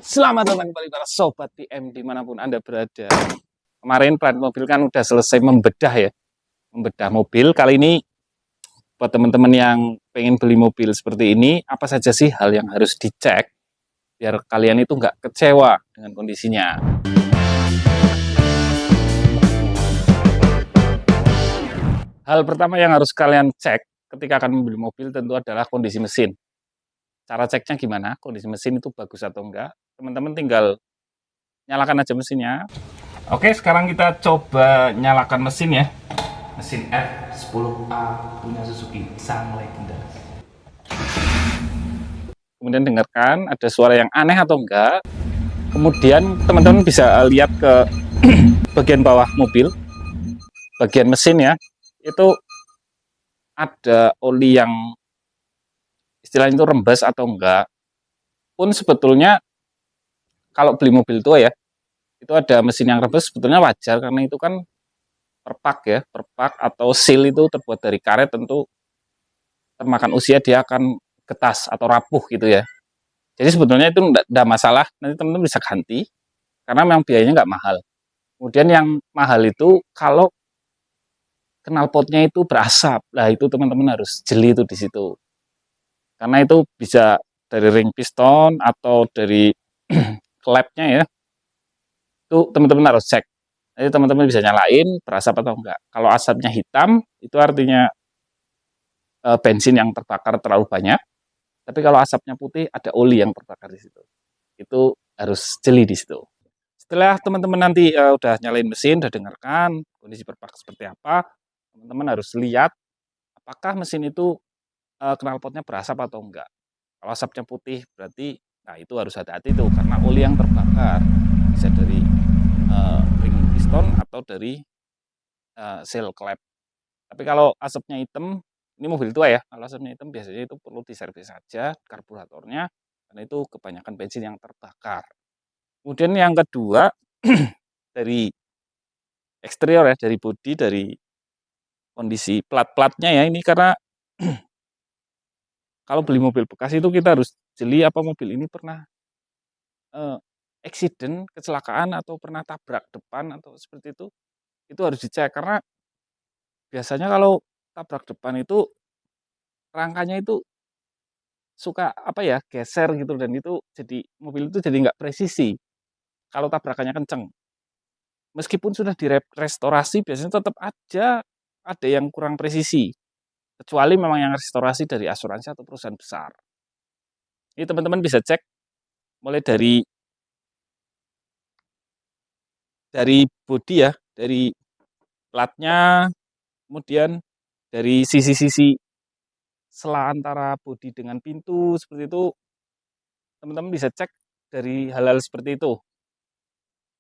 Selamat datang kembali para sobat TM dimanapun Anda berada. Kemarin Planet Mobil kan udah selesai membedah ya, membedah mobil. Kali ini buat teman-teman yang pengen beli mobil seperti ini, apa saja sih hal yang harus dicek biar kalian itu nggak kecewa dengan kondisinya. Hal pertama yang harus kalian cek ketika akan membeli mobil tentu adalah kondisi mesin. Cara ceknya gimana? Kondisi mesin itu bagus atau enggak? Teman-teman tinggal nyalakan aja mesinnya. Oke, sekarang kita coba nyalakan mesin ya. Mesin F10A punya Suzuki, sang legenda. Kemudian dengarkan ada suara yang aneh atau enggak. Kemudian teman-teman bisa lihat ke bagian bawah mobil, bagian mesin ya. Itu ada oli yang istilahnya itu rembes atau enggak. Pun sebetulnya kalau beli mobil tua ya, itu ada mesin yang rembes sebetulnya wajar karena itu kan perpak ya, perpak atau seal itu terbuat dari karet, tentu termakan usia dia akan getas atau rapuh gitu ya. Jadi sebetulnya itu enggak masalah, nanti teman-teman bisa ganti karena memang biayanya nggak mahal. Kemudian yang mahal itu kalau knalpotnya itu berasap, nah itu teman-teman harus jeli itu di situ. Karena itu bisa dari ring piston atau dari klepnya ya, itu teman-teman harus cek. Jadi teman-teman bisa nyalain berasap atau enggak. Kalau asapnya hitam, itu artinya bensin yang terbakar terlalu banyak. Tapi kalau asapnya putih, ada oli yang terbakar di situ. Itu harus jeli di situ. Setelah teman-teman nanti udah nyalain mesin, udah dengarkan kondisi perpak seperti apa, teman-teman harus lihat apakah mesin itu knalpotnya berasap atau enggak. Kalau asapnya putih berarti, nah itu harus hati-hati tuh karena oli yang terbakar bisa dari ring piston atau dari seal klep. Tapi kalau asapnya hitam, ini mobil tua ya, kalau asapnya hitam biasanya itu perlu diservis saja karburatornya, karena itu kebanyakan bensin yang terbakar. Kemudian yang kedua, dari eksterior ya, dari bodi, dari kondisi plat-platnya ya, ini karena kalau beli mobil bekas itu kita harus jeli apa mobil ini pernah accident, kecelakaan, atau pernah tabrak depan, atau seperti itu harus dicek. Karena biasanya kalau tabrak depan itu, rangkanya itu suka apa ya, geser gitu, dan itu jadi mobil itu jadi nggak presisi kalau tabrakannya kenceng. Meskipun sudah direstorasi, biasanya tetap aja ada yang kurang presisi. Kecuali memang yang restorasi dari asuransi atau perusahaan besar. Ini teman-teman bisa cek mulai dari bodi ya, dari platnya, kemudian dari sisi-sisi sela antara bodi dengan pintu, seperti itu teman-teman bisa cek dari hal-hal seperti itu.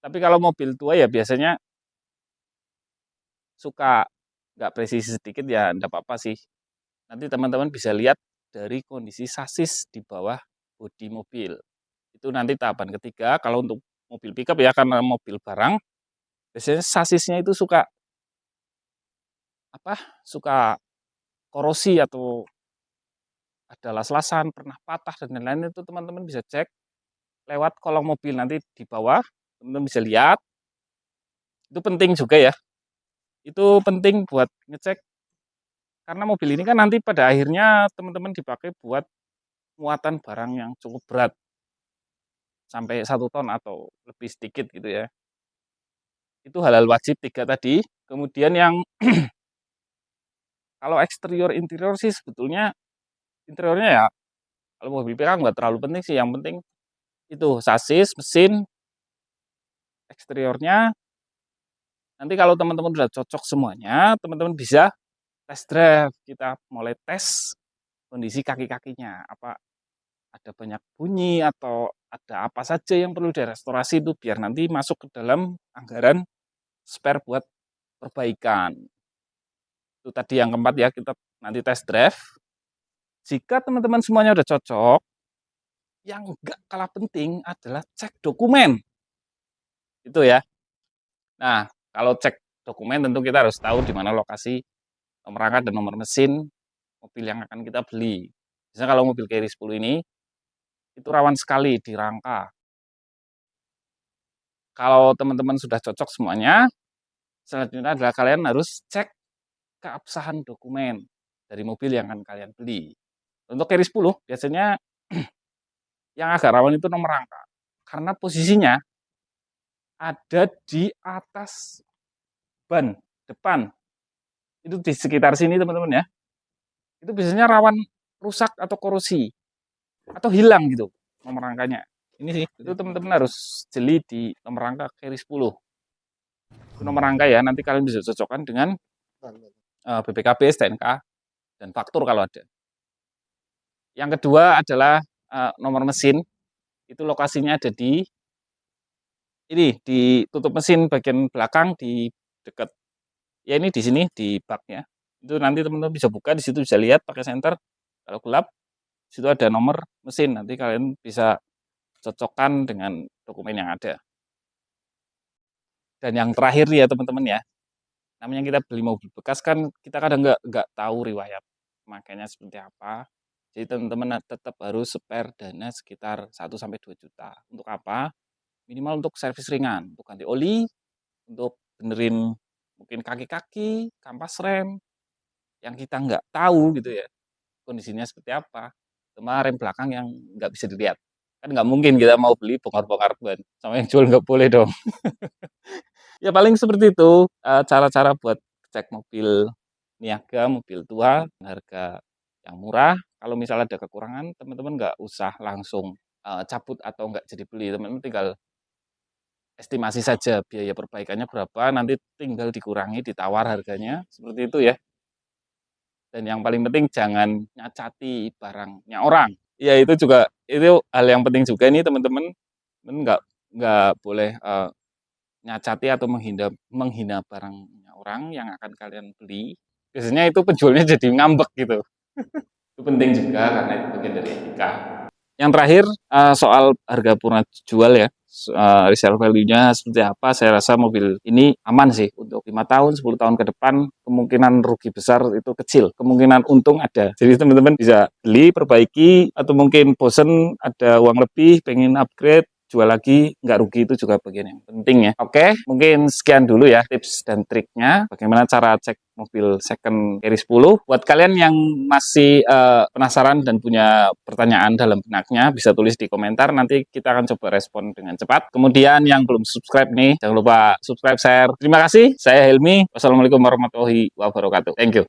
Tapi kalau mobil tua ya biasanya suka nggak presisi sedikit ya enggak apa-apa sih. Nanti teman-teman bisa lihat dari kondisi sasis di bawah bodi mobil. Itu nanti tahapan ketiga. Kalau untuk mobil pickup ya, karena mobil barang, biasanya sasisnya itu suka apa? Suka korosi atau ada las-lasan, pernah patah dan lain-lain, itu teman-teman bisa cek lewat kolong mobil nanti di bawah, teman-teman bisa lihat. Itu penting juga ya. Itu penting buat ngecek karena mobil ini kan nanti pada akhirnya teman-teman dipakai buat muatan barang yang cukup berat sampai 1 ton atau lebih sedikit gitu ya. Itu hal-hal wajib 3 tadi. Kemudian yang kalau eksterior interior sih sebetulnya interiornya ya kalau mobil pickup nggak terlalu penting sih, yang penting itu sasis, mesin, eksteriornya. Nanti kalau teman-teman udah cocok semuanya, teman-teman bisa test drive. Kita mulai tes kondisi kaki-kakinya, apa ada banyak bunyi atau ada apa saja yang perlu direstorasi itu biar nanti masuk ke dalam anggaran spare buat perbaikan. Itu tadi yang keempat ya, kita nanti test drive. Jika teman-teman semuanya udah cocok, yang enggak kalah penting adalah cek dokumen. Itu ya. Nah, kalau cek dokumen tentu kita harus tahu di mana lokasi nomor rangka dan nomor mesin mobil yang akan kita beli. Misalnya kalau mobil Carry 10 ini, itu rawan sekali di rangka. Kalau teman-teman sudah cocok semuanya, selanjutnya adalah kalian harus cek keabsahan dokumen dari mobil yang akan kalian beli. Untuk seri 10 biasanya yang agak rawan itu nomor rangka, karena posisinya ada di atas ban depan. Itu di sekitar sini teman-teman ya. Itu biasanya rawan rusak atau korosi atau hilang gitu nomor rangkanya. Ini sih, itu teman-teman harus jeli di nomor rangka seri 10. Itu nomor rangka ya, nanti kalian bisa cocokkan dengan BPKB, STNK, dan faktur kalau ada. Yang kedua adalah nomor mesin. Itu lokasinya ada di ini, di tutup mesin bagian belakang di dekat, ya ini di sini di baknya. Itu nanti teman-teman bisa buka, di situ bisa lihat pakai senter. Kalau gelap, di situ ada nomor mesin. Nanti kalian bisa cocokkan dengan dokumen yang ada. Dan yang terakhir ya teman-teman ya, namanya kita beli mobil bekas kan kita kadang nggak tahu riwayat makanya seperti apa. Jadi teman-teman tetap harus spare dana sekitar 1-2 juta. Untuk apa? Minimal untuk servis ringan, untuk ganti oli, untuk benerin mungkin kaki-kaki, kampas rem, yang kita nggak tahu gitu ya, kondisinya seperti apa. Cuma rem belakang yang nggak bisa dilihat. Kan nggak mungkin kita mau beli bongkar-bongkar ban, sama yang jual nggak boleh dong. Ya paling seperti itu cara-cara buat cek mobil niaga, mobil tua, harga yang murah. Kalau misalnya ada kekurangan, teman-teman nggak usah langsung cabut atau nggak jadi beli. Teman-teman tinggal estimasi saja biaya perbaikannya berapa, nanti tinggal dikurangi, ditawar harganya, seperti itu ya. Dan yang paling penting jangan nyacati barangnya orang. Ya itu juga, itu hal yang penting juga nih teman-teman. Nggak boleh nyacati atau menghina barangnya orang yang akan kalian beli. Biasanya itu penjualnya jadi ngambek gitu. Itu penting juga karena itu bagian dari etika. Yang terakhir soal harga purna jual ya, resale value-nya seperti apa. Saya rasa mobil ini aman sih untuk 5 tahun, 10 tahun ke depan. Kemungkinan rugi besar itu kecil, kemungkinan untung ada. Jadi teman-teman bisa beli, perbaiki, atau mungkin bosen ada uang lebih, pengen upgrade, jual lagi, nggak rugi, itu juga bagian yang penting ya. Oke, mungkin sekian dulu ya tips dan triknya bagaimana cara cek mobil second seri 10. Buat kalian yang masih penasaran dan punya pertanyaan dalam benaknya, bisa tulis di komentar, nanti kita akan coba respon dengan cepat. Kemudian yang belum subscribe nih, jangan lupa subscribe, share. Terima kasih, saya Helmi. Wassalamualaikum warahmatullahi wabarakatuh. Thank you.